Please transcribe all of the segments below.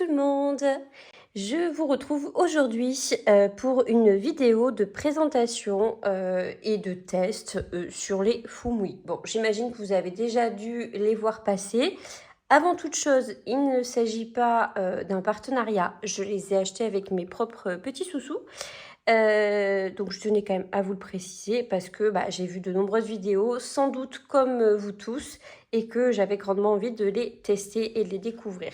le monde! Je vous retrouve aujourd'hui pour une vidéo de présentation et de test sur les Fumui. Bon, j'imagine que vous avez déjà dû les voir passer. Avant toute chose, il ne s'agit pas d'un partenariat. Je les ai achetés avec mes propres petits sous-sous. Donc je tenais quand même à vous le préciser parce que j'ai vu de nombreuses vidéos, sans doute comme vous tous, et que j'avais grandement envie de les tester et de les découvrir.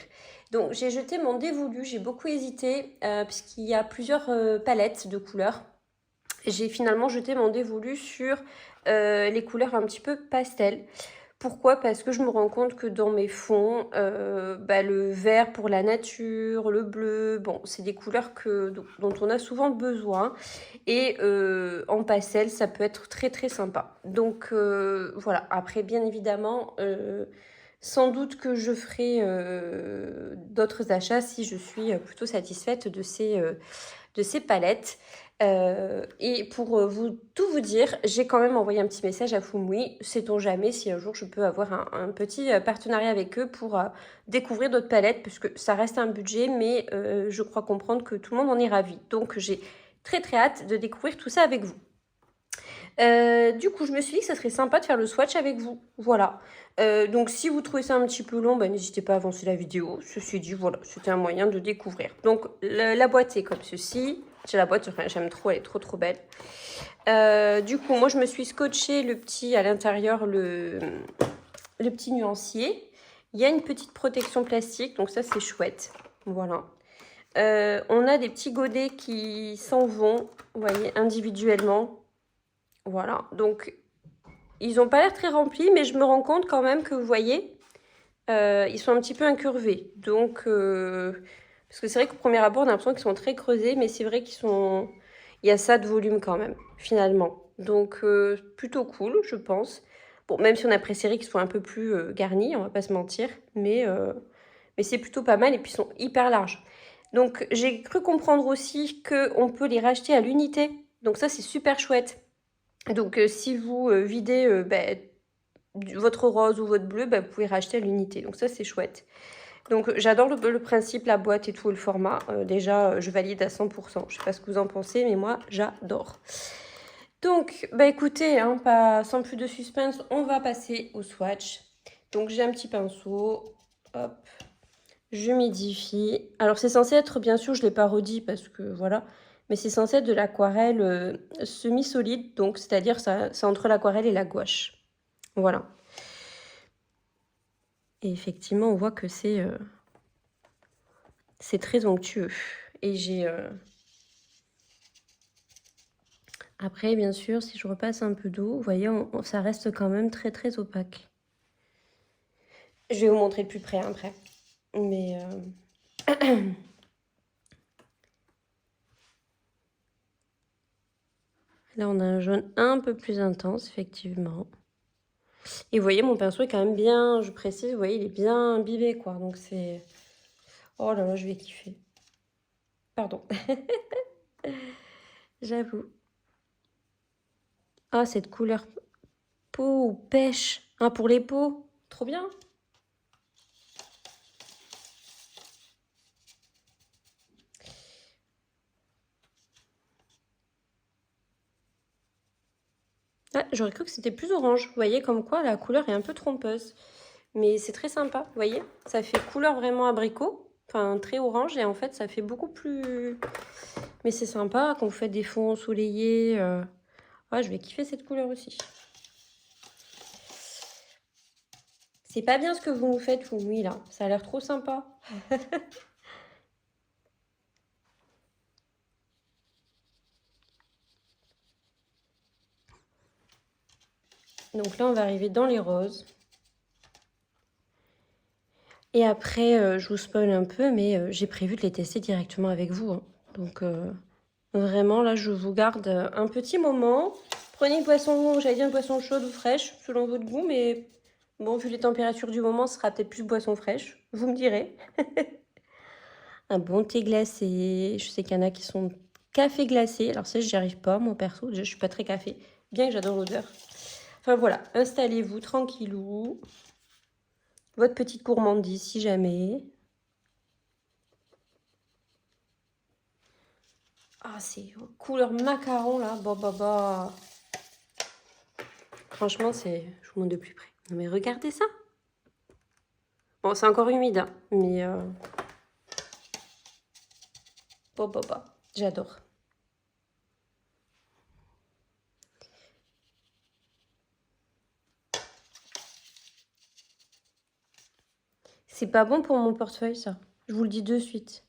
Donc j'ai jeté mon dévolu, j'ai beaucoup hésité puisqu'il y a plusieurs palettes de couleurs. J'ai finalement jeté mon dévolu sur les couleurs un petit peu pastel. Pourquoi? Parce que je me rends compte que dans mes fonds, le vert pour la nature, le bleu, bon, c'est des couleurs dont on a souvent besoin. Et en pastel, ça peut être très très sympa. Donc voilà, après bien évidemment, sans doute que je ferai d'autres achats si je suis plutôt satisfaite de ces palettes. Et pour tout vous dire, j'ai quand même envoyé un petit message à Fumui. Sait-on jamais si un jour je peux avoir un petit partenariat avec eux pour découvrir d'autres palettes, puisque ça reste un budget, mais je crois comprendre que tout le monde en est ravi. Donc j'ai très très hâte de découvrir tout ça avec vous. Du coup, je me suis dit que ça serait sympa de faire le swatch avec vous. Voilà. Donc, si vous trouvez ça un petit peu long, n'hésitez pas à avancer la vidéo. Ceci dit, voilà, c'était un moyen de découvrir. Donc, la boîte est comme ceci. J'ai la boîte, j'aime trop, elle est trop trop belle. Du coup, moi, je me suis scotché le petit à l'intérieur, le petit nuancier. Il y a une petite protection plastique, donc ça, c'est chouette. Voilà. On a des petits godets qui s'en vont, vous voyez, individuellement. Voilà, donc ils n'ont pas l'air très remplis, mais je me rends compte quand même que vous voyez, ils sont un petit peu incurvés. Donc, parce que c'est vrai qu'au premier abord, on a l'impression qu'ils sont très creusés, mais c'est vrai il y a ça de volume quand même, finalement. Donc, plutôt cool, je pense. Bon, même si on a préféré qu'ils soient un peu plus garnis, on va pas se mentir, mais c'est plutôt pas mal et puis ils sont hyper larges. Donc, j'ai cru comprendre aussi qu'on peut les racheter à l'unité. Donc ça, c'est super chouette. Donc, si vous videz votre rose ou votre bleu, vous pouvez racheter à l'unité. Donc, ça, c'est chouette. Donc, j'adore le principe, la boîte et tout, le format. Déjà, je valide à 100%. Je ne sais pas ce que vous en pensez, mais moi, j'adore. Donc, écoutez, sans plus de suspense, on va passer au swatch. Donc, j'ai un petit pinceau. Hop. J'humidifie. Alors, c'est censé être, bien sûr, je ne l'ai pas redit parce que, voilà... Mais c'est censé être de l'aquarelle semi-solide, donc c'est-à-dire c'est entre l'aquarelle et la gouache. Voilà. Et effectivement, on voit que c'est très onctueux. Et j'ai... Après, bien sûr, si je repasse un peu d'eau, vous voyez, ça reste quand même très très opaque. Je vais vous montrer de plus près après. Mais... Là, on a un jaune un peu plus intense, effectivement. Et vous voyez, mon pinceau est quand même bien, je précise, vous voyez, il est bien imbibé, quoi. Donc, c'est... Oh là là, je vais kiffer. Pardon. J'avoue. Ah, cette couleur peau ou pêche. Ah, pour les peaux. Trop bien. Ah, j'aurais cru que c'était plus orange. Vous voyez, comme quoi la couleur est un peu trompeuse. Mais c'est très sympa, vous voyez. Ça fait couleur vraiment abricot. Enfin, très orange. Et en fait, ça fait beaucoup plus... Mais c'est sympa quand vous faites des fonds ensoleillés. Ah, je vais kiffer cette couleur aussi. C'est pas bien ce que vous nous faites, vous, oui, là. Ça a l'air trop sympa. Donc là, on va arriver dans les roses. Et après, je vous spoil un peu, mais j'ai prévu de les tester directement avec vous. Hein. Donc, vraiment, là, je vous garde un petit moment. Prenez une boisson, j'allais dire une boisson chaude ou fraîche, selon votre goût, mais bon, vu les températures du moment, ce sera peut-être plus boisson fraîche. Vous me direz. Un bon thé glacé. Je sais qu'il y en a qui sont café glacé. Alors ça, j'y arrive pas, moi, perso. Déjà, je suis pas très café, bien que j'adore l'odeur. Enfin, voilà. Installez-vous tranquillou. Votre petite gourmandise, si jamais. Ah, c'est couleur macaron, là. Bah. Franchement, c'est... Je vous montre de plus près. Non, mais regardez ça. Bon, c'est encore humide, hein, mais... Bah. J'adore. C'est pas bon pour mon portefeuille, ça. Je vous le dis de suite.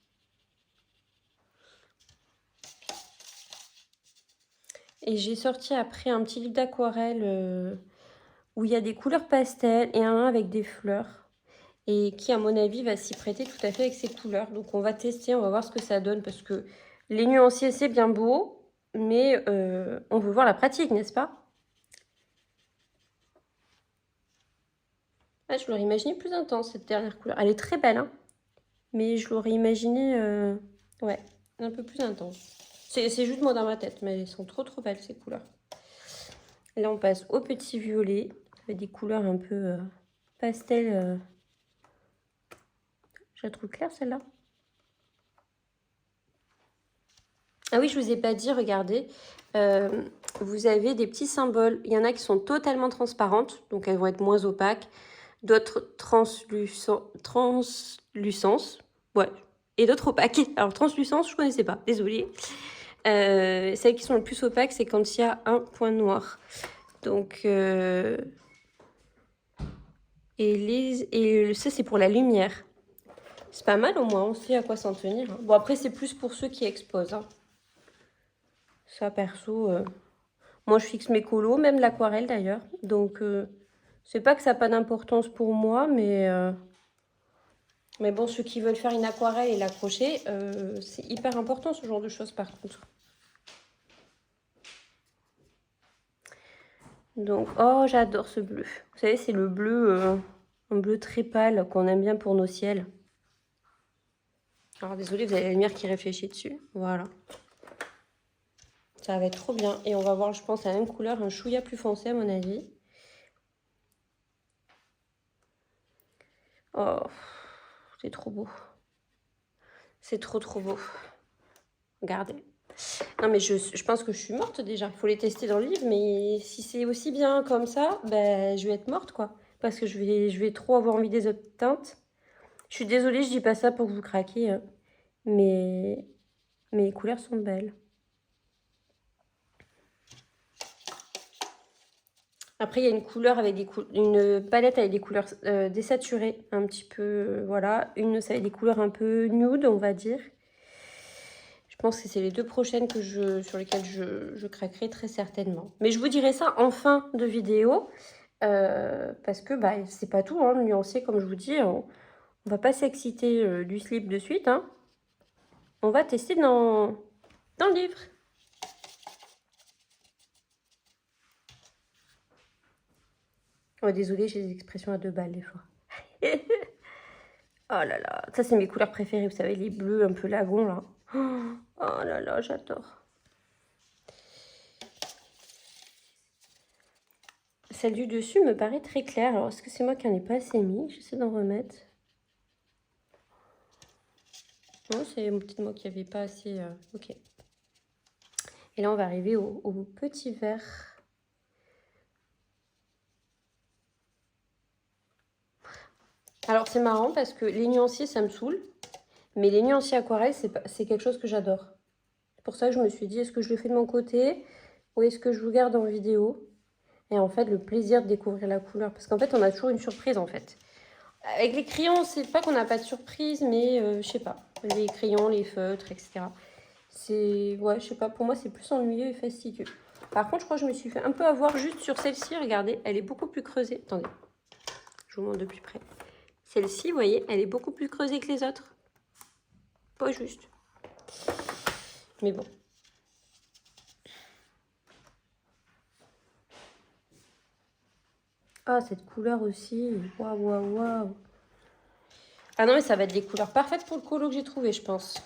Et j'ai sorti après un petit livre d'aquarelle où il y a des couleurs pastel et un avec des fleurs. Et qui, à mon avis, va s'y prêter tout à fait avec ces couleurs. Donc, on va tester, on va voir ce que ça donne. Parce que les nuanciers, c'est bien beau, mais on veut voir la pratique, n'est-ce pas? Ah, je l'aurais imaginé plus intense, cette dernière couleur. Elle est très belle, hein, mais je l'aurais imaginé, ouais, un peu plus intense. C'est juste moi dans ma tête, mais elles sont trop belles, ces couleurs. Là, on passe au petit violet, avec des couleurs un peu pastel. Je la trouve claire, celle-là. Ah oui, je vous ai pas dit, regardez, vous avez des petits symboles. Il y en a qui sont totalement transparentes, donc elles vont être moins opaques. D'autres translucences, ouais, et d'autres opaques. Alors translucence, je connaissais pas, désolée. Celles qui sont le plus opaques, c'est quand il y a un point noir. Donc, ça, c'est pour la lumière. C'est pas mal au moins, on sait à quoi s'en tenir, hein. Bon, après, c'est plus pour ceux qui exposent, hein. Ça, perso, moi, je fixe mes colos, même l'aquarelle d'ailleurs. Donc, c'est pas que ça n'a pas d'importance pour moi, mais bon, ceux qui veulent faire une aquarelle et l'accrocher, c'est hyper important ce genre de choses par contre. Donc, oh, j'adore ce bleu. Vous savez, c'est le bleu, un bleu très pâle qu'on aime bien pour nos ciels. Alors, désolé, vous avez la lumière qui réfléchit dessus. Voilà. Ça va être trop bien. Et on va voir, je pense, la même couleur, un chouïa plus foncé à mon avis. Oh, c'est trop beau. C'est trop beau. Regardez. Non, mais je pense que je suis morte déjà. Il faut les tester dans le livre, mais si c'est aussi bien comme ça, ben, je vais être morte, quoi. Parce que je vais trop avoir envie des autres teintes. Je suis désolée, je dis pas ça pour que vous craquiez, hein, mais les couleurs sont belles. Après, il y a une couleur avec une palette avec des couleurs désaturées, un petit peu, voilà. Une, ça avec des couleurs un peu nude, on va dire. Je pense que c'est les deux prochaines sur lesquelles je craquerai très certainement. Mais je vous dirai ça en fin de vidéo. Parce que bah, c'est pas tout, hein, le nuancier, comme je vous dis. On va pas s'exciter du slip de suite, hein. On va tester dans le livre. Oh, désolée, j'ai des expressions à 2 balles des fois. Oh là là, ça c'est mes couleurs préférées, vous savez, les bleus un peu lagon là. Oh là là, j'adore. Celle du dessus me paraît très claire. Alors, est-ce que c'est moi qui en ai pas assez mis? J'essaie d'en remettre. Non, c'est peut-être moi qui n'avais pas assez... Ok. Et là, on va arriver au petit vert. Alors, c'est marrant parce que les nuanciers, ça me saoule. Mais les nuanciers aquarelles, c'est quelque chose que j'adore. C'est pour ça que je me suis dit, est-ce que je le fais de mon côté ou est-ce que je vous garde en vidéo? Et en fait, le plaisir de découvrir la couleur. Parce qu'en fait, on a toujours une surprise, en fait. Avec les crayons, c'est pas qu'on n'a pas de surprise, mais je sais pas. Les crayons, les feutres, etc. C'est... Ouais, je sais pas. Pour moi, c'est plus ennuyeux et fastidieux. Par contre, je crois que je me suis fait un peu avoir juste sur celle-ci. Regardez, elle est beaucoup plus creusée. Attendez, je vous montre de plus près. Celle-ci, vous voyez, elle est beaucoup plus creusée que les autres. Pas juste. Mais bon. Ah, cette couleur aussi. Waouh. Ah non, mais ça va être des couleurs parfaites pour le colo que j'ai trouvé, je pense.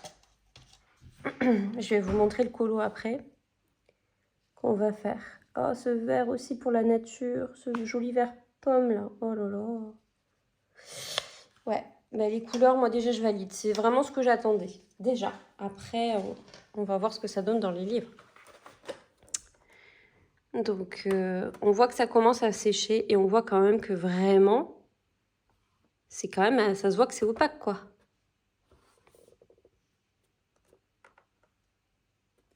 Je vais vous montrer le colo après. Qu'on va faire. Oh, ce vert aussi pour la nature. Ce joli vert pomme, là. Oh là là. Ouais, bah, les couleurs, moi déjà, je valide. C'est vraiment ce que j'attendais. déjà. Après, on va voir ce que ça donne dans les livres. Donc, on voit que ça commence à sécher et on voit quand même que vraiment, c'est quand même, ça se voit que c'est opaque, quoi.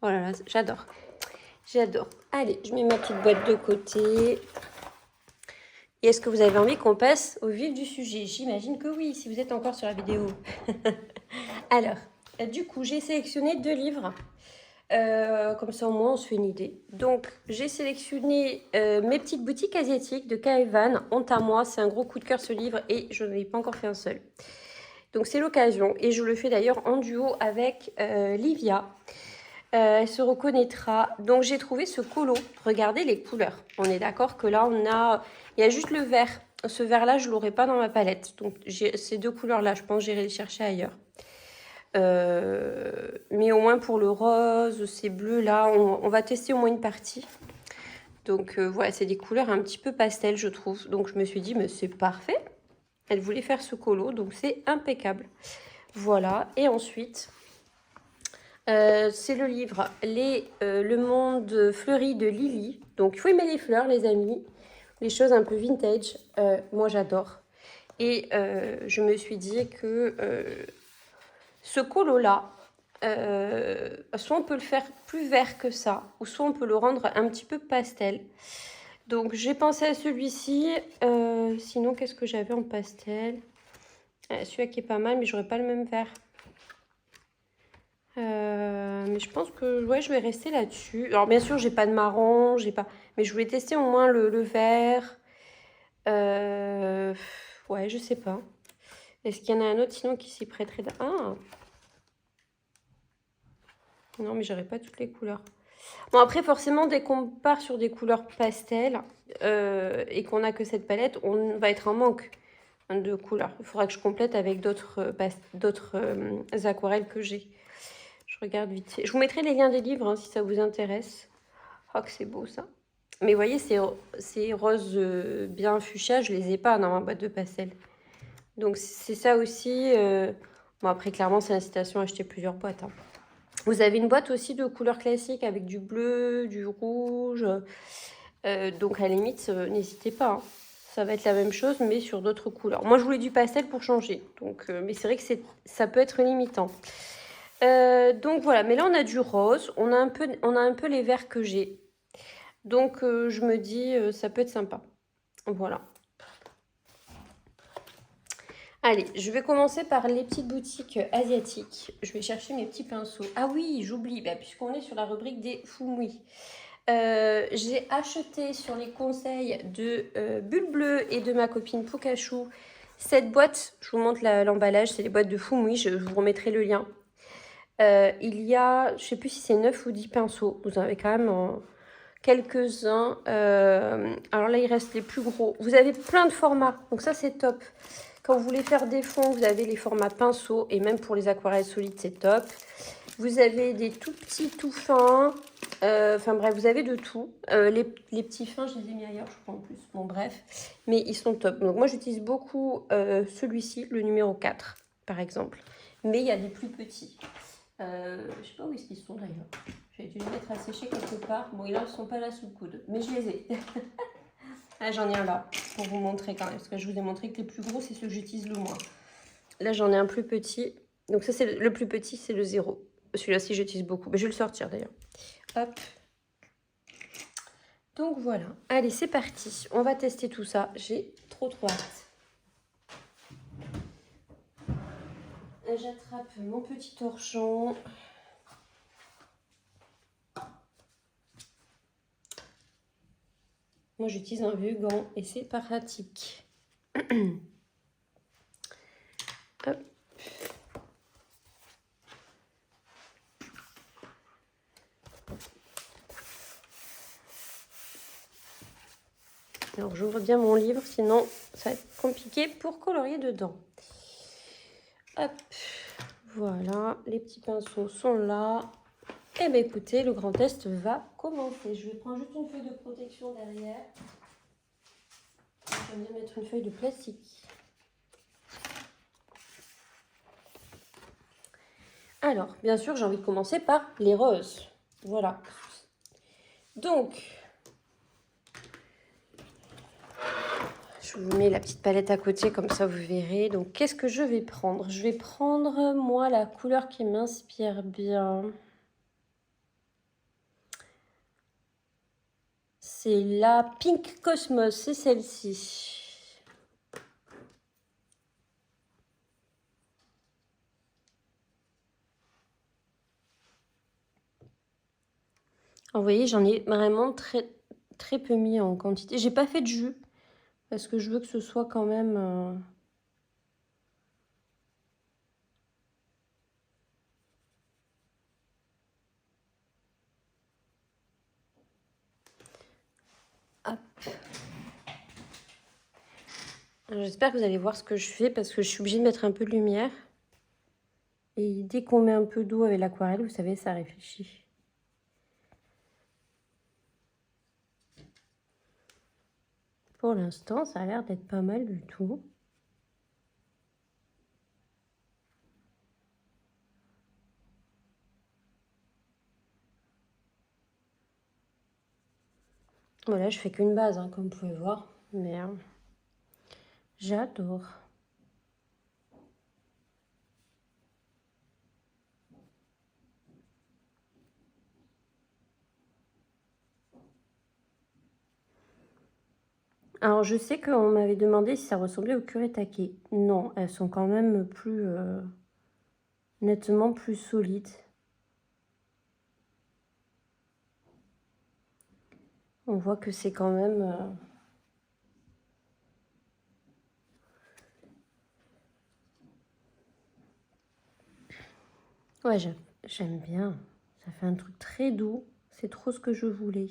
Oh là là, j'adore. J'adore. Allez, je mets ma petite boîte de côté. Et est-ce que vous avez envie qu'on passe au vif du sujet? J'imagine que oui, si vous êtes encore sur la vidéo. Alors, du coup, j'ai sélectionné 2 livres. Comme ça, au moins, on se fait une idée. Donc, j'ai sélectionné Mes petites boutiques asiatiques de Kaevan. Honte à moi, c'est un gros coup de cœur ce livre et je n'en ai pas encore fait un seul. Donc, c'est l'occasion. Et je le fais d'ailleurs en duo avec Livia. Elle se reconnaîtra. Donc, j'ai trouvé ce colo. Regardez les couleurs. On est d'accord que là, il y a juste le vert. Ce vert-là, je ne l'aurai pas dans ma palette. Donc, ces 2 couleurs-là, je pense que j'irai les chercher ailleurs. Mais au moins pour le rose, ces bleus-là, on va tester au moins une partie. Donc, voilà, c'est des couleurs un petit peu pastel, je trouve. Donc, je me suis dit, mais c'est parfait. Elle voulait faire ce colo, donc c'est impeccable. Voilà. Et ensuite... c'est le livre Le monde fleuri de Lily. Donc, il faut aimer les fleurs, les amis. Les choses un peu vintage. Moi, j'adore. Et je me suis dit que ce colo-là, soit on peut le faire plus vert que ça, ou soit on peut le rendre un petit peu pastel. Donc, j'ai pensé à celui-ci. Sinon, qu'est-ce que j'avais en pastel? Celui-là qui est pas mal, mais j'aurais pas le même vert. Mais je pense que ouais, je vais rester là-dessus. Alors bien sûr, j'ai pas de marron, mais je voulais tester au moins le vert. Ouais, je sais pas. Est-ce qu'il y en a un autre sinon qui s'y prêterait? Ah non, mais j'aurais pas toutes les couleurs. Bon, après, forcément, dès qu'on part sur des couleurs pastel et qu'on a que cette palette, on va être en manque de couleurs. Il faudra que je complète avec d'autres aquarelles que j'ai. Je regarde vite fait. Je vous mettrai les liens des livres hein, si ça vous intéresse. Oh, que c'est beau ça. Mais vous voyez, ces roses bien fuchsia, je les ai pas dans ma boîte de pastel. Donc c'est ça aussi. Bon, après, clairement, c'est l'incitation à acheter plusieurs boîtes. Hein. Vous avez une boîte aussi de couleurs classiques avec du bleu, du rouge. Donc à la limite, n'hésitez pas. Hein. Ça va être la même chose, mais sur d'autres couleurs. Moi, je voulais du pastel pour changer. Donc, mais c'est vrai que ça peut être limitant. Donc voilà, mais là on a du rose, on a un peu les verts que j'ai. Donc je me dis ça peut être sympa. Voilà. Allez, je vais commencer par les petites boutiques asiatiques. Je vais chercher mes petits pinceaux. Ah oui, j'oublie, puisqu'on est sur la rubrique des Fumui. J'ai acheté sur les conseils de Bulle Bleue et de ma copine Pokachou cette boîte. Je vous montre l'emballage, c'est les boîtes de Fumui, je vous remettrai le lien. Il y a, je sais plus si c'est 9 ou 10 pinceaux. Vous en avez quand même quelques-uns. Alors là, il reste les plus gros. Vous avez plein de formats, donc ça, c'est top. Quand vous voulez faire des fonds, vous avez les formats pinceaux. Et même pour les aquarelles solides, c'est top. Vous avez des tout petits, tout fins. Enfin bref, vous avez de tout. Les petits fins, je les ai mis ailleurs, je crois en plus. Bon bref, mais ils sont top. Donc moi, j'utilise beaucoup celui-ci, le numéro 4, par exemple. Mais il y a des plus petits. Je sais pas où est-ce qu'ils sont d'ailleurs. J'ai dû les mettre à sécher quelque part. Bon, ils ne sont pas là sous le coude, mais je les ai. Ah, j'en ai un là, pour vous montrer quand même. Parce que je vous ai montré que les plus gros, c'est ceux que j'utilise le moins. Là, j'en ai un plus petit. Donc ça, c'est le plus petit, c'est le 0. Celui-là, si j'utilise beaucoup. Mais je vais le sortir d'ailleurs. Hop. Donc voilà. Allez, c'est parti. On va tester tout ça. J'ai trop hâte. J'attrape mon petit torchon. Moi, j'utilise un vieux gant et c'est pratique. Hop. Alors, j'ouvre bien mon livre, sinon ça va être compliqué pour colorier dedans. Hop, voilà, les petits pinceaux sont là. Et bien écoutez, le grand test va commencer. Je vais prendre juste une feuille de protection derrière. Je vais bien mettre une feuille de plastique. Alors, bien sûr, j'ai envie de commencer par les roses. Voilà. Donc, je vous mets la petite palette à côté, comme ça vous verrez. Donc, qu'est-ce que je vais prendre? Je vais prendre, moi, la couleur qui m'inspire bien. C'est la Pink Cosmos, c'est celle-ci. Vous voyez, j'en ai vraiment très peu mis en quantité. J'ai pas fait de jus, parce que je veux que ce soit quand même... Hop. J'espère que vous allez voir ce que je fais, parce que je suis obligée de mettre un peu de lumière. Et dès qu'on met un peu d'eau avec l'aquarelle, vous savez, ça réfléchit. Pour l'instant, ça a l'air d'être pas mal du tout. Voilà, je fais qu'une base, hein, comme vous pouvez voir. Mais j'adore. Alors, je sais qu'on m'avait demandé si ça ressemblait au Kuretake. Non, elles sont quand même plus... nettement plus solides. On voit que c'est quand même... Ouais, j'aime bien. Ça fait un truc très doux. C'est trop ce que je voulais.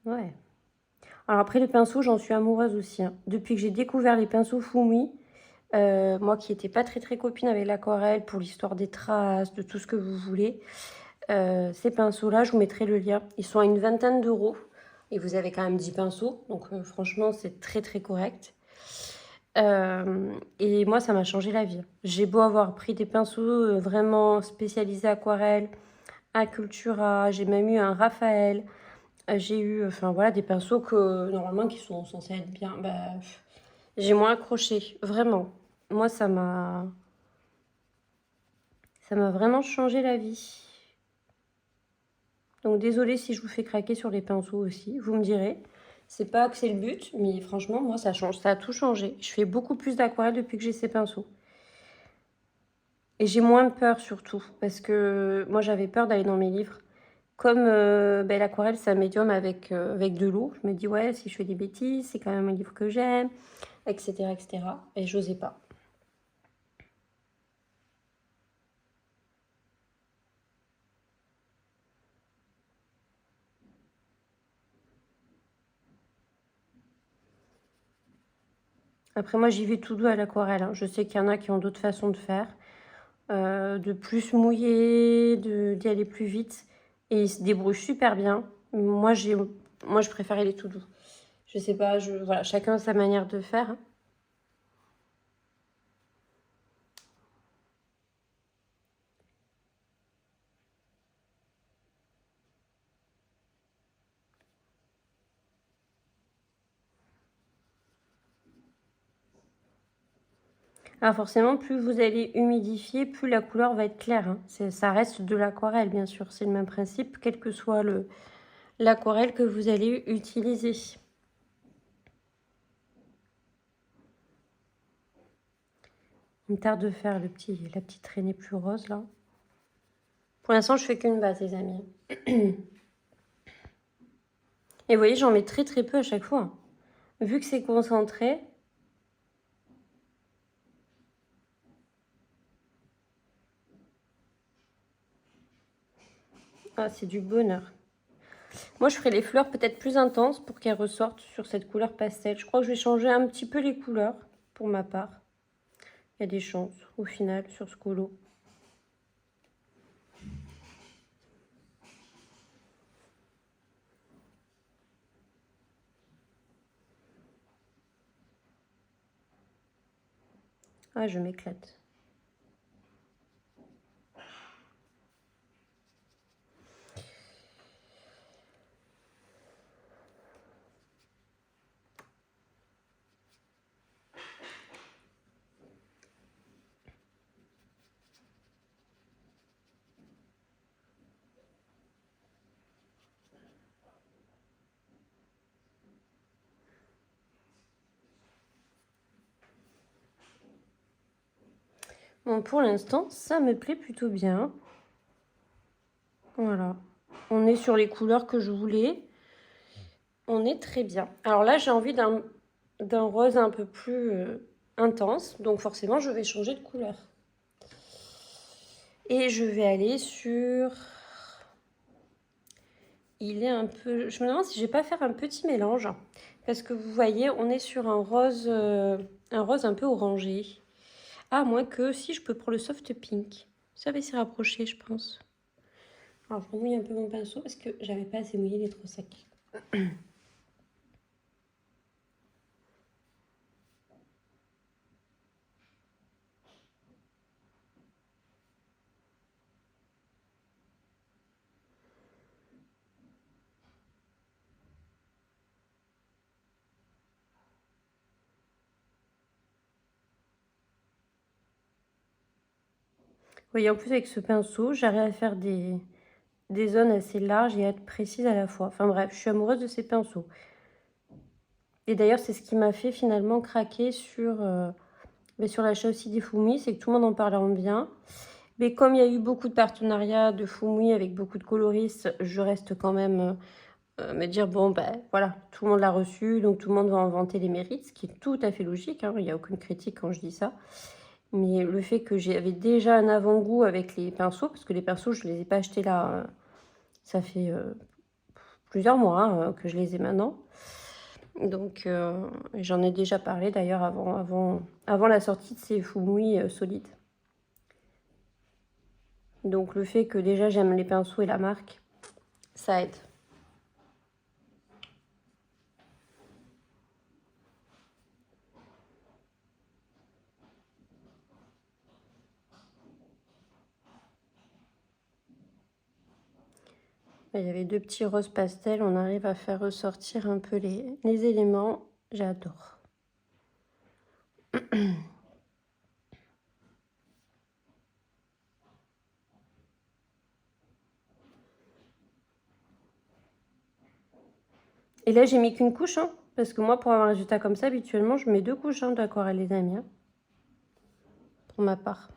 Ouais. Alors après, les pinceaux, j'en suis amoureuse aussi, hein. Depuis que j'ai découvert les pinceaux Fumi, moi qui n'étais pas très copine avec l'aquarelle pour l'histoire des traces, de tout ce que vous voulez, ces pinceaux-là, je vous mettrai le lien. Ils sont à une vingtaine d'euros et vous avez quand même 10 pinceaux. Donc franchement, c'est très correct. Et moi, ça m'a changé la vie. J'ai beau avoir pris des pinceaux vraiment spécialisés aquarelle, Acultura, j'ai même eu un Raphaël. J'ai eu, enfin voilà, des pinceaux que normalement qui sont censés être bien. Bah, j'ai moins accroché, vraiment. Moi, ça m'a vraiment changé la vie. Donc désolée si je vous fais craquer sur les pinceaux aussi, vous me direz. C'est pas que c'est le but, mais franchement, moi, ça change, ça a tout changé. Je fais beaucoup plus d'aquarelle depuis que j'ai ces pinceaux. Et j'ai moins peur surtout, parce que moi, j'avais peur d'aller dans mes livres. Comme ben, l'aquarelle, c'est un médium avec de l'eau, je me dis, ouais, si je fais des bêtises, c'est quand même un livre que j'aime, etc., etc. Et j'osais pas. Après, moi, j'y vais tout doux à l'aquarelle, hein. Je sais qu'il y en a qui ont d'autres façons de faire, de plus mouiller, d'y aller plus vite. Et ils se débrouillent super bien. Moi, je préfère aller tout doux. Je sais pas, voilà, chacun a sa manière de faire, hein. Alors forcément, plus vous allez humidifier, plus la couleur va être claire, hein. Ça reste de l'aquarelle, bien sûr. C'est le même principe, quel que soit l'aquarelle que vous allez utiliser. Il me tarde de faire la petite traînée plus rose, là. Pour l'instant, je fais qu'une base, les amis. Et vous voyez, j'en mets très peu à chaque fois. Vu que c'est concentré, ah, c'est du bonheur. Moi, je ferai les fleurs peut-être plus intenses pour qu'elles ressortent sur cette couleur pastel. Je crois que je vais changer un petit peu les couleurs, pour ma part. Il y a des chances, au final, sur ce colo. Ah, je m'éclate. Bon, pour l'instant, ça me plaît plutôt bien. Voilà. On est sur les couleurs que je voulais. On est très bien. Alors là, j'ai envie d'un rose un peu plus intense. Donc forcément, je vais changer de couleur. Et je vais aller sur... Il est un peu... Je me demande si je vais pas faire un petit mélange. Parce que vous voyez, on est sur un rose un peu orangé. À moins que si je peux prendre le soft pink. Ça va s'y rapprocher, je pense. Alors, je remouille un peu mon pinceau parce que j'avais pas assez mouillé, il est trop sec. Vous voyez, en plus avec ce pinceau, j'arrive à faire des zones assez larges et à être précise à la fois. Enfin bref, je suis amoureuse de ces pinceaux. Et d'ailleurs, c'est ce qui m'a fait finalement craquer sur l'achat aussi des Fumi, c'est que tout le monde en parlait en bien. Mais comme il y a eu beaucoup de partenariats de Fumi avec beaucoup de coloristes, je reste quand même me dire, bon, ben voilà, tout le monde l'a reçu, donc tout le monde va en vanter les mérites, ce qui est tout à fait logique, hein, il n'y a aucune critique quand je dis ça. Mais le fait que j'avais déjà un avant-goût avec les pinceaux, parce que les pinceaux, je ne les ai pas achetés là, ça fait plusieurs mois hein, que je les ai maintenant. Donc j'en ai déjà parlé d'ailleurs avant la sortie de ces Fumui solides. Donc le fait que déjà j'aime les pinceaux et la marque, ça aide. Il y avait deux petits roses pastels, on arrive à faire ressortir un peu les éléments. J'adore. Et là, j'ai mis qu'une couche, hein, parce que moi, pour avoir un résultat comme ça, habituellement, je mets 2 couches hein, d'aquarelle, les amis, hein, pour ma part.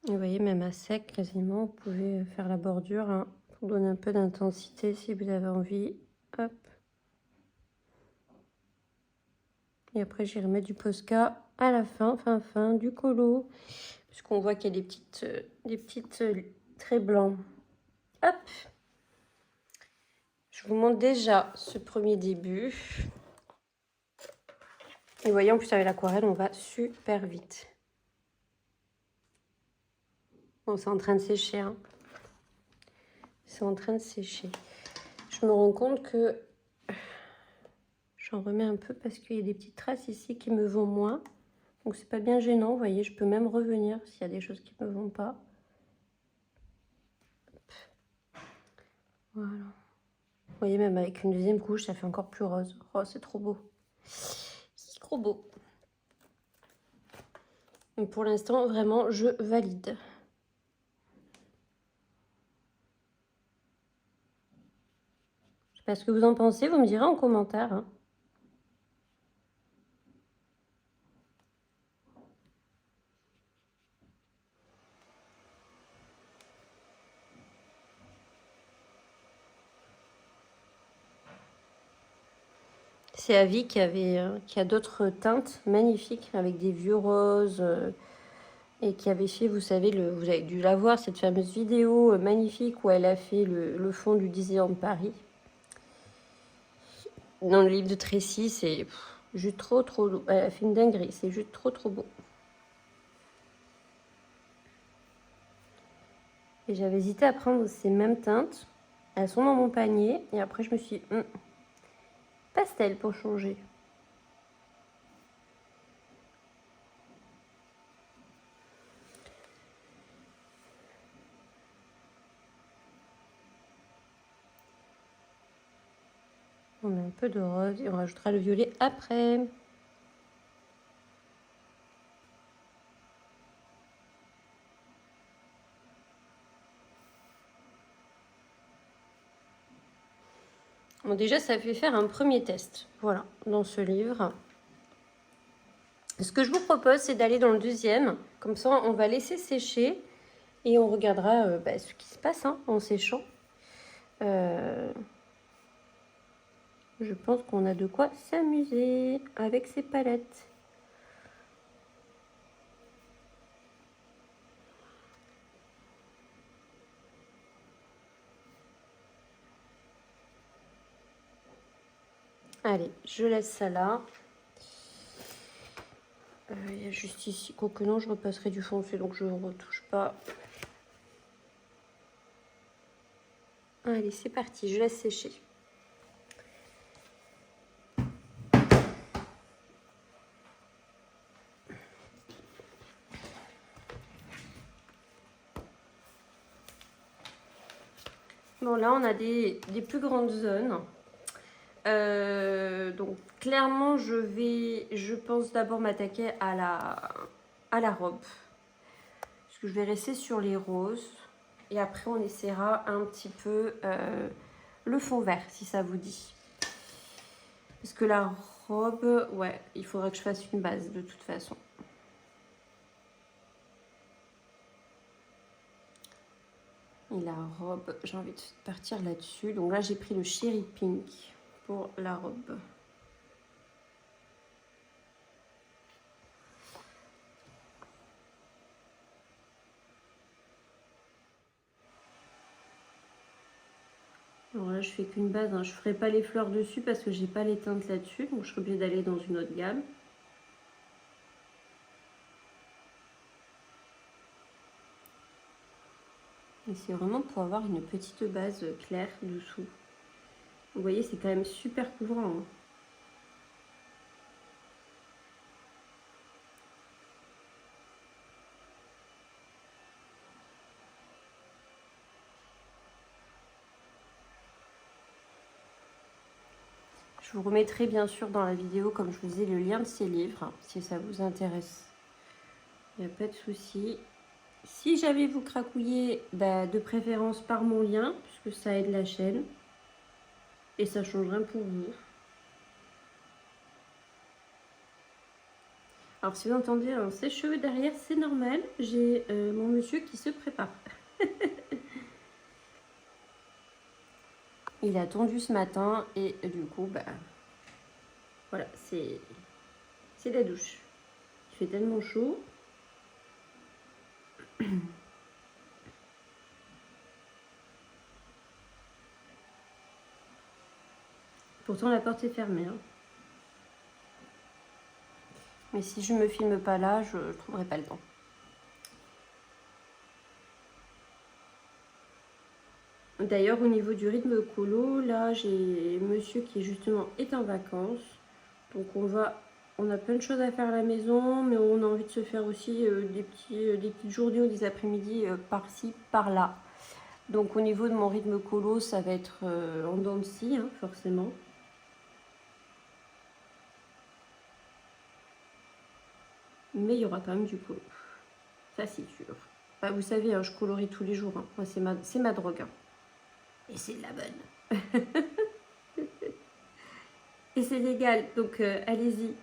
Et vous voyez, même à sec, quasiment, vous pouvez faire la bordure hein, pour donner un peu d'intensité si vous avez envie. Hop. Et après, j'irai mettre du Posca à la fin, du colo, puisqu'on voit qu'il y a des petites traits blancs. Hop. Je vous montre déjà ce premier début. Et vous voyez, en plus, avec l'aquarelle, on va super vite. Bon, c'est en train de sécher. Hein. C'est en train de sécher. Je me rends compte que j'en remets un peu parce qu'il y a des petites traces ici qui me vont moins. Donc, c'est pas bien gênant. Vous voyez, je peux même revenir s'il y a des choses qui me vont pas. Voilà. Vous voyez, même avec une deuxième couche, ça fait encore plus rose. Oh, c'est trop beau. C'est trop beau. Donc, pour l'instant, vraiment, je valide. Je sais pas ce que vous en pensez. Vous me direz en commentaire. Hein. C'est Avi qui a d'autres teintes magnifiques avec des vieux roses et qui avait fait, vous savez, vous avez dû la voir, cette fameuse vidéo magnifique où elle a fait le fond du Disneyland Paris. Dans le livre de Tracy, c'est juste trop beau. Elle a fait une dinguerie, c'est juste trop beau. Et j'avais hésité à prendre ces mêmes teintes Elles sont dans mon panier. Et après, je me suis dit, pastel pour changer. On met un peu de rose et on rajoutera le violet après. Bon, déjà, ça fait faire un premier test, voilà, dans ce livre. Ce que je vous propose, c'est d'aller dans le deuxième. Comme ça, on va laisser sécher et on regardera ce qui se passe en séchant. Je pense qu'on a de quoi s'amuser avec ces palettes. Allez, je laisse ça là. Il y a juste ici, quoique non, je repasserai du foncé, donc je ne retouche pas. Allez, c'est parti, je laisse sécher. Bon, là, on a des plus grandes zones. Donc, clairement, je pense d'abord m'attaquer à la robe. Parce que je vais rester sur les roses. Et après, on essaiera un petit peu le fond vert, si ça vous dit. Parce que la robe, ouais, il faudra que je fasse une base de toute façon. Et la robe, j'ai envie de partir là-dessus. Donc là, j'ai pris le Cherry Pink pour la robe. Alors là, je fais qu'une base. Je ne ferai pas les fleurs dessus parce que j'ai pas les teintes là-dessus. Donc je serai obligée d'aller dans une autre gamme. Et c'est vraiment pour avoir une petite base claire dessous. Vous voyez, c'est quand même super couvrant. Je vous remettrai bien sûr dans la vidéo, comme je vous disais, le lien de ces livres, si ça vous intéresse. Il n'y a pas de souci. Si j'avais vous cracouiller, de préférence par mon lien, puisque ça aide la chaîne. Et ça change rien pour vous. Alors si vous entendez un sèche-cheveux derrière, c'est normal. J'ai mon monsieur qui se prépare. Il a tondu ce matin et du coup, voilà, c'est la douche. Il fait tellement chaud. Pourtant, la porte est fermée. Mais si je ne me filme pas là, je ne trouverai pas le temps. D'ailleurs, au niveau du rythme colo, là, j'ai monsieur qui justement est en vacances. Donc, on a plein de choses à faire à la maison, mais on a envie de se faire aussi des petites journées ou des après-midi par-ci, par-là. Donc, au niveau de mon rythme colo, ça va être en dents de scie, forcément. Mais il y aura quand même du colo. Ça, c'est sûr. Vous savez, je colorie tous les jours. Moi, c'est ma drogue. Et c'est de la bonne. Et c'est légal, donc allez-y.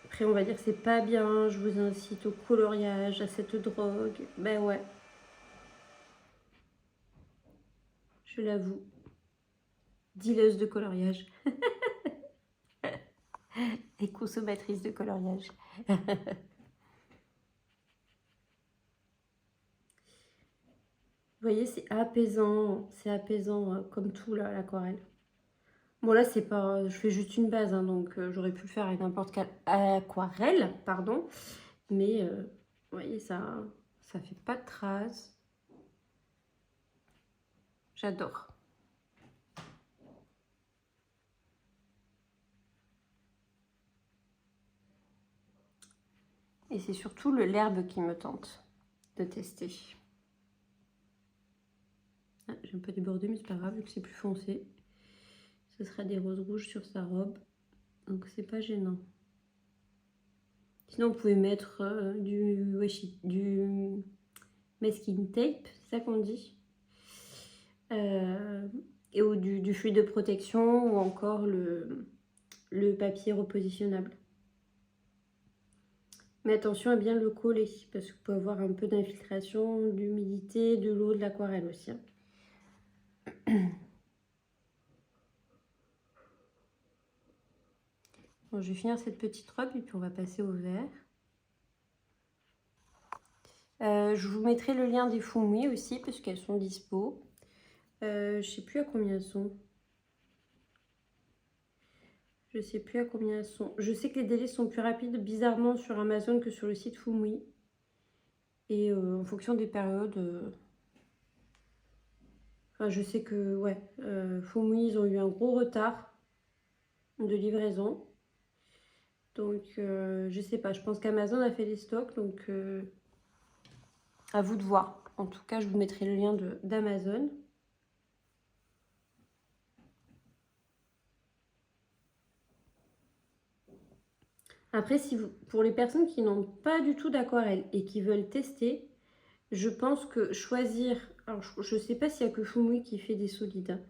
Après, on va dire que c'est pas bien, je vous incite au coloriage, à cette drogue. Ben ouais. Je l'avoue. Dealeuse de coloriage. Et consommatrice de coloriage. Vous voyez, c'est apaisant comme tout là, l'aquarelle. Bon là, c'est pas, je fais juste une base, donc j'aurais pu le faire avec n'importe quelle aquarelle, pardon. Mais voyez, ça fait pas de traces. J'adore. Et c'est surtout l'herbe qui me tente de tester. Ah, j'ai un peu débordé, mais c'est pas grave, vu que c'est plus foncé. Ce sera des roses rouges sur sa robe, donc c'est pas gênant. Sinon, vous pouvez mettre du masking tape, c'est ça qu'on dit, ou du fluide de protection, ou encore le papier repositionnable. Mais attention à bien le coller, parce que vous pouvez avoir un peu d'infiltration, d'humidité, de l'eau, de l'aquarelle aussi. Bon, je vais finir cette petite robe et puis on va passer au vert. Je vous mettrai le lien des Fumui aussi, parce qu'elles sont dispo. Je sais plus à combien elles sont. Je sais plus à combien elles sont. Je sais que les délais sont plus rapides, bizarrement, sur Amazon que sur le site Fumui. Et en fonction des périodes... Enfin, je sais que, ouais, Fumui, ils ont eu un gros retard de livraison. Donc, je sais pas. Je pense qu'Amazon a fait les stocks, donc à vous de voir. En tout cas, je vous mettrai le lien d'Amazon. Après, pour les personnes qui n'ont pas du tout d'aquarelle et qui veulent tester, je pense que choisir... Alors, je ne sais pas s'il n'y a que Fumui qui fait des solides. Hein.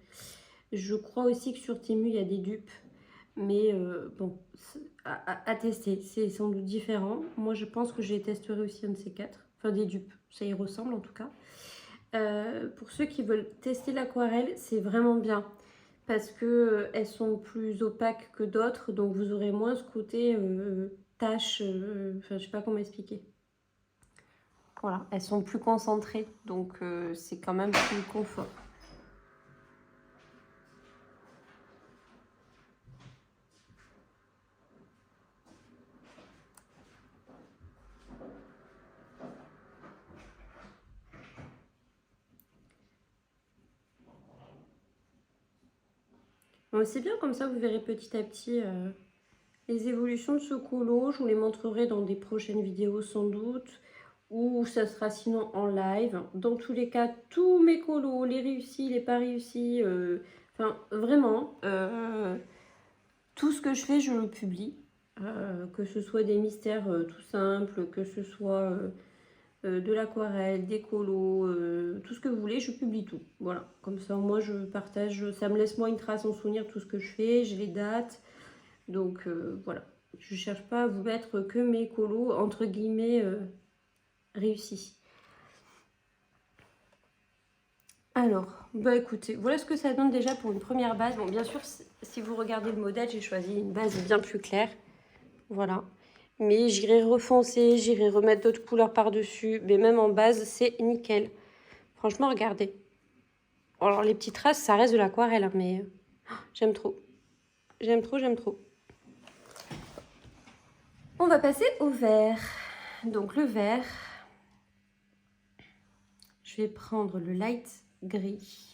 Je crois aussi que sur Temu, il y a des dupes. Mais bon, à tester. C'est sans doute différent. Moi, je pense que je les testerai aussi un de ces quatre. Enfin, des dupes. Ça y ressemble en tout cas. Pour ceux qui veulent tester l'aquarelle, c'est vraiment bien. Parce que elles sont plus opaques que d'autres. Donc, vous aurez moins ce côté tache. Enfin, je sais pas comment expliquer. Voilà, elles sont plus concentrées. Donc, c'est quand même plus confort. Bon, c'est bien, comme ça vous verrez petit à petit les évolutions de ce colo. Je vous les montrerai dans des prochaines vidéos sans doute, ou ça sera sinon en live. Dans tous les cas, tous mes colos, les réussis, les pas réussis, enfin vraiment, tout ce que je fais, je le publie. Que ce soit des mystères tout simples, que ce soit de l'aquarelle, des colos, tout ce que vous voulez, je publie tout. Voilà, comme ça moi je partage, ça me laisse moi une trace en souvenir tout ce que je fais, j'ai les dates. Donc voilà, je cherche pas à vous mettre que mes colos entre guillemets réussis. Alors, bah écoutez, voilà ce que ça donne déjà pour une première base. Bon, bien sûr, si vous regardez le modèle, j'ai choisi une base bien plus claire. Voilà. Mais j'irai refoncer, j'irai remettre d'autres couleurs par-dessus. Mais même en base, c'est nickel. Franchement, regardez. Alors, les petites traces, ça reste de l'aquarelle, hein, mais j'aime trop. J'aime trop, j'aime trop. On va passer au vert. Donc, le vert, je vais prendre le light gris.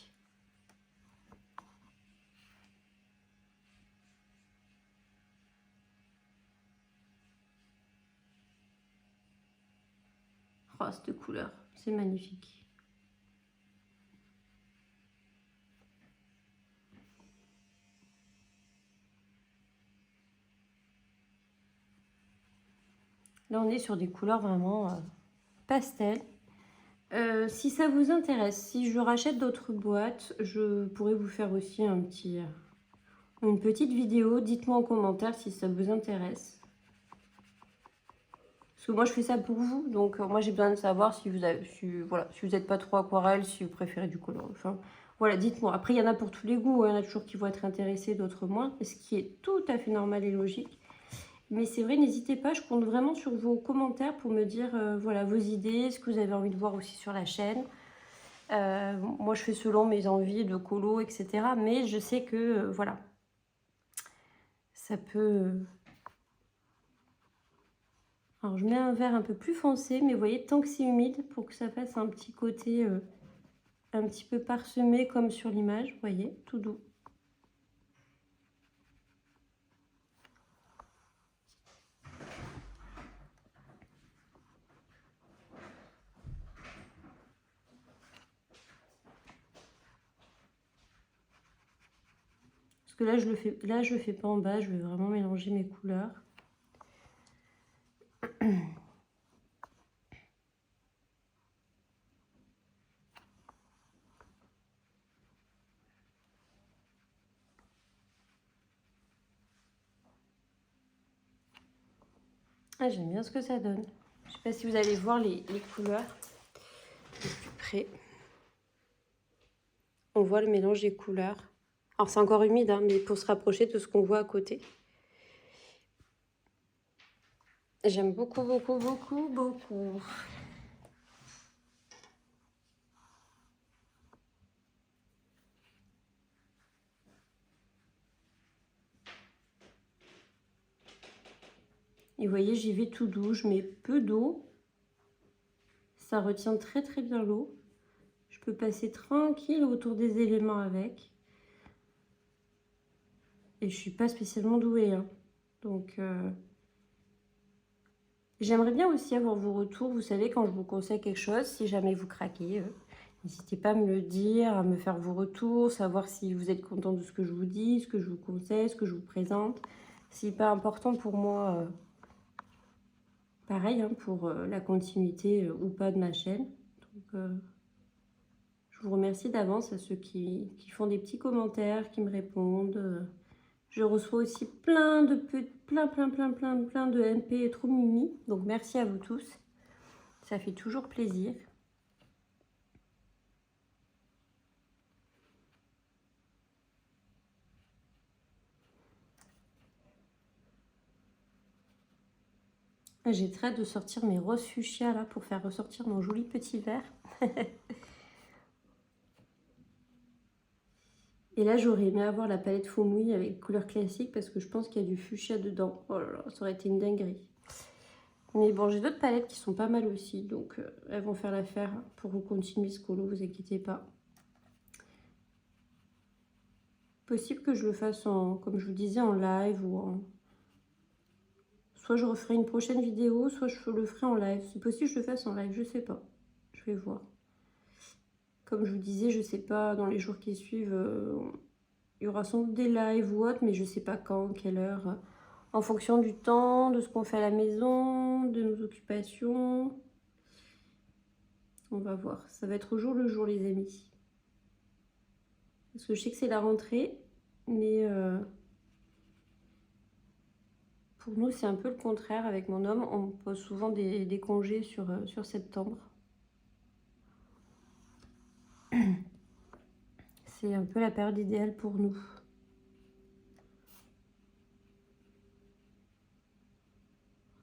Oh, cette couleur, c'est magnifique. Là, on est sur des couleurs vraiment pastel. Si ça vous intéresse, si je rachète d'autres boîtes, je pourrais vous faire aussi une petite vidéo. Dites-moi en commentaire si ça vous intéresse. Parce que moi, je fais ça pour vous. Donc, moi, j'ai besoin de savoir si vous avez, voilà, si vous n'êtes pas trop aquarelle, si vous préférez du color. Enfin, voilà, dites-moi. Après, il y en a pour tous les goûts. Il y en a toujours qui vont être intéressés, d'autres moins. Ce qui est tout à fait normal et logique. Mais c'est vrai, n'hésitez pas. Je compte vraiment sur vos commentaires pour me dire, voilà, vos idées, ce que vous avez envie de voir aussi sur la chaîne. Moi, je fais selon mes envies de colo, etc. Mais je sais que, voilà, ça peut... Alors je mets un vert un peu plus foncé, mais vous voyez, tant que c'est humide, pour que ça fasse un petit côté un petit peu parsemé comme sur l'image, vous voyez, tout doux. Parce que là, je le fais pas en bas, je vais vraiment mélanger mes couleurs. Ah, j'aime bien ce que ça donne. Je sais pas si vous allez voir les couleurs de plus près. On voit le mélange des couleurs. Alors c'est encore humide, hein, mais pour se rapprocher de ce qu'on voit à côté. J'aime beaucoup, beaucoup, beaucoup, beaucoup. Et vous voyez, j'y vais tout doux, je mets peu d'eau. Ça retient très très bien l'eau. Je peux passer tranquille autour des éléments avec. Et je suis pas spécialement douée, hein. Donc j'aimerais bien aussi avoir vos retours. Vous savez, quand je vous conseille quelque chose, si jamais vous craquez, n'hésitez pas à me le dire, à me faire vos retours, savoir si vous êtes content de ce que je vous dis, ce que je vous conseille, ce que je vous présente. C'est hyper important pour moi, pareil, hein, pour la continuité ou pas de ma chaîne. Donc, je vous remercie d'avance à ceux qui font des petits commentaires, qui me répondent. Je reçois aussi plein de MP trop mimi. Donc merci à vous tous. Ça fait toujours plaisir. J'ai très hâte de sortir mes roses fuchsia là pour faire ressortir mon joli petit verre. Et là, j'aurais aimé avoir la palette Fumui avec couleur classique parce que je pense qu'il y a du fuchsia dedans. Oh là là, ça aurait été une dinguerie. Mais bon, j'ai d'autres palettes qui sont pas mal aussi, donc elles vont faire l'affaire pour vous continuer ce colo, vous inquiétez pas. Possible que je le fasse en, comme je vous disais, en live ou en... Soit je referai une prochaine vidéo, soit je le ferai en live. C'est possible que je le fasse en live, je sais pas. Je vais voir. Comme je vous disais, je sais pas, dans les jours qui suivent, il y aura sans doute des lives ou autre, mais je sais pas quand, quelle heure. En fonction du temps, de ce qu'on fait à la maison, de nos occupations. On va voir. Ça va être au jour le jour, les amis. Parce que je sais que c'est la rentrée, mais pour nous, c'est un peu le contraire. Avec mon homme, on pose souvent des congés sur septembre. C'est un peu la période idéale pour nous.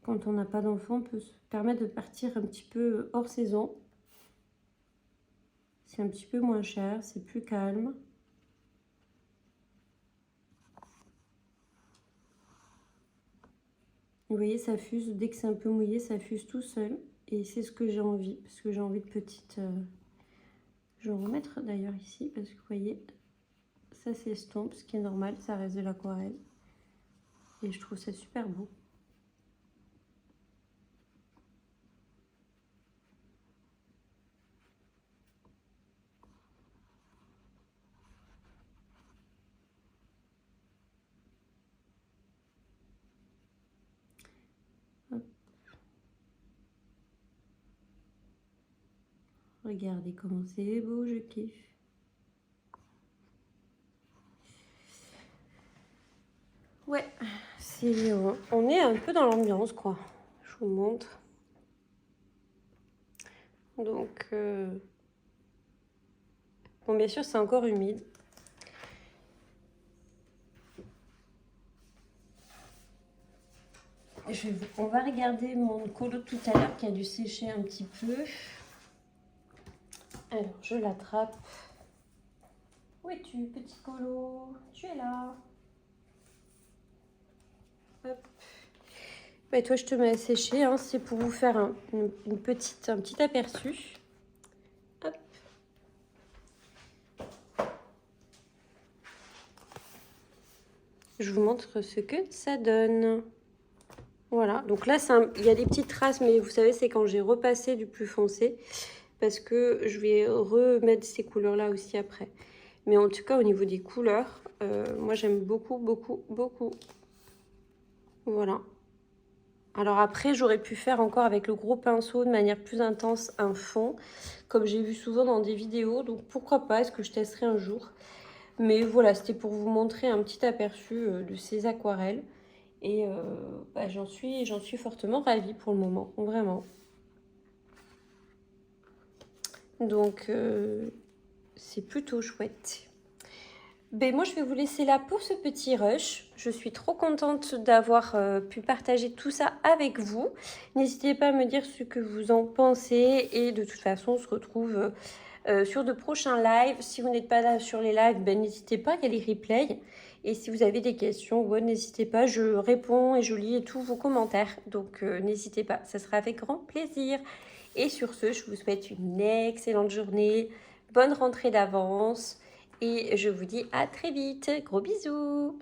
Quand on n'a pas d'enfant, on peut se permettre de partir un petit peu hors saison. C'est un petit peu moins cher, c'est plus calme. Vous voyez, ça fuse, dès que c'est un peu mouillé, ça fuse tout seul. Et c'est ce que j'ai envie, parce que j'ai envie de petites... Je vais en remettre d'ailleurs ici, parce que vous voyez, ça s'estompe, ce qui est normal, ça reste de l'aquarelle. Et je trouve ça super beau. Hop. Regardez comment c'est beau, je kiffe. Ouais, on est un peu dans l'ambiance, quoi. Je vous montre. Donc, bon, bien sûr, c'est encore humide. On va regarder mon colo tout à l'heure qui a dû sécher un petit peu. Alors, je l'attrape. Où es-tu, petit colo? Tu es là. Hop. Bah, toi, je te mets à sécher, hein, c'est pour vous faire un petit aperçu. Hop. Je vous montre ce que ça donne. Voilà, donc là, il y a des petites traces, mais vous savez, c'est quand j'ai repassé du plus foncé, parce que je vais remettre ces couleurs-là aussi après. Mais en tout cas, au niveau des couleurs, moi, j'aime beaucoup, beaucoup, beaucoup. Voilà. Alors après, j'aurais pu faire encore avec le gros pinceau de manière plus intense un fond, comme j'ai vu souvent dans des vidéos, donc pourquoi pas, est-ce que je testerai un jour. Mais voilà, c'était pour vous montrer un petit aperçu de ces aquarelles. Et bah, j'en suis fortement ravie pour le moment, vraiment. Donc, c'est plutôt chouette. Ben, moi, je vais vous laisser là pour ce petit rush. Je suis trop contente d'avoir pu partager tout ça avec vous. N'hésitez pas à me dire ce que vous en pensez. Et de toute façon, on se retrouve sur de prochains lives. Si vous n'êtes pas là sur les lives, ben, n'hésitez pas, il y a les replays. Et si vous avez des questions, ouais, n'hésitez pas, je réponds et je lis tous vos commentaires. Donc n'hésitez pas, ça sera avec grand plaisir. Et sur ce, je vous souhaite une excellente journée, bonne rentrée d'avance et je vous dis à très vite. Gros bisous!